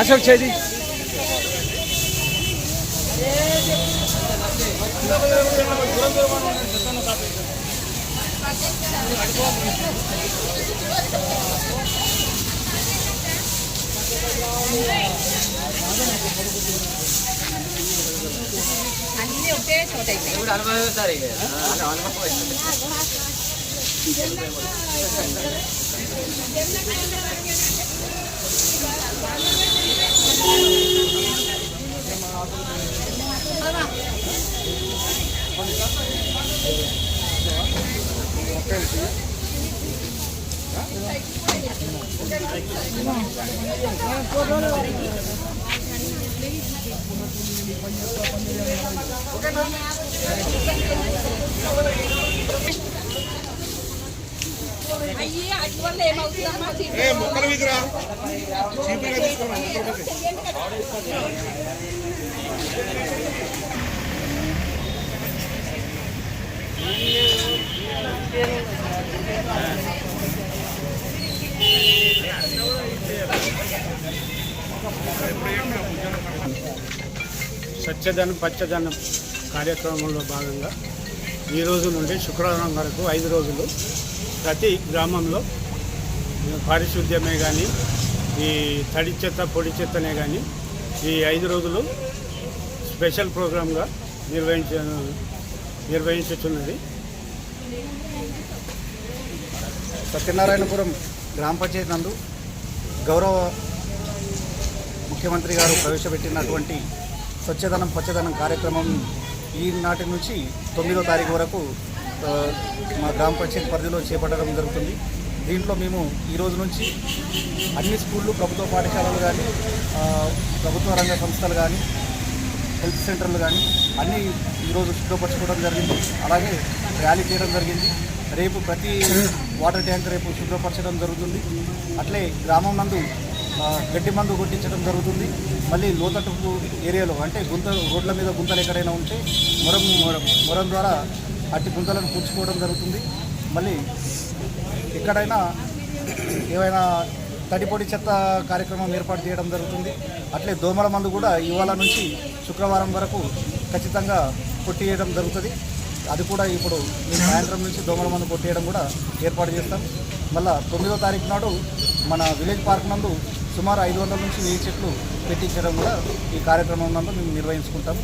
అశోక్ చేది అన్నీ ఒకే చోట ఇప్పుడు అనుభవిస్తారు ఇక మొక్కల విధురా చీపుగా తీసుకోవాలి. స్వచ్ఛదనం పచ్చదనం కార్యక్రమంలో భాగంగా ఈ రోజు నుండి శుక్రవారం వరకు 5 రోజులు ప్రతి గ్రామంలో పారిశుద్ధ్యమే కానీ ఈ తడి చెత్త పొడి చెత్తనే కానీ ఈ 5 రోజులు స్పెషల్ ప్రోగ్రాంగా నిర్వహించుతున్నది. సత్యనారాయణపురం గ్రామ పంచాయతీ నందు గౌరవ ముఖ్యమంత్రి గారు ప్రవేశపెట్టినటువంటి స్వచ్ఛదనం పచ్చదనం కార్యక్రమం ఈనాటి నుంచి 9వ తారీఖు వరకు మా గ్రామ పంచాయతీ పరిధిలో చేపట్టడం జరుగుతుంది. దీంట్లో మేము ఈరోజు నుంచి అన్ని స్కూళ్ళు, ప్రభుత్వ పాఠశాలలు కానీ, ప్రభుత్వ రంగ సంస్థలు కానీ, హెల్త్ సెంటర్లు కానీ అన్నీ ఈరోజు శుభ్రపరచుకోవడం జరిగింది. అలాగే ర్యాలీ చేయడం జరిగింది. రేపు ప్రతి వాటర్ ట్యాంక్ రేపు శుభ్రపరచడం జరుగుతుంది. అట్లే గ్రామం నందు గడ్డి మందు కొట్టించడం జరుగుతుంది. మళ్ళీ లోతట్టు ఏరియాలో అంటే రోడ్ల మీద గుంతలు ఎక్కడైనా ఉంటే మొరం ద్వారా అట్టి గుంతలను పూడ్చుకోవడం జరుగుతుంది. మళ్ళీ ఎక్కడైనా ఏవైనా తడిపొడి చెత్త కార్యక్రమం ఏర్పాటు చేయడం జరుగుతుంది. అట్లే దోమల మందు కూడా ఇవాళ నుంచి శుక్రవారం వరకు ఖచ్చితంగా కొట్టివేయడం జరుగుతుంది. అది కూడా ఇప్పుడు సాయంత్రం నుంచి దోమల మందు కొట్టేయడం కూడా ఏర్పాటు చేస్తాం. మళ్ళీ 9వ తారీఖు నాడు మన విలేజ్ పార్క్ నందు సుమారు 500 నుంచి 1000 చెట్లు పెట్టించడం కూడా ఈ కార్యక్రమం నందు మేము నిర్వహించుకుంటాం.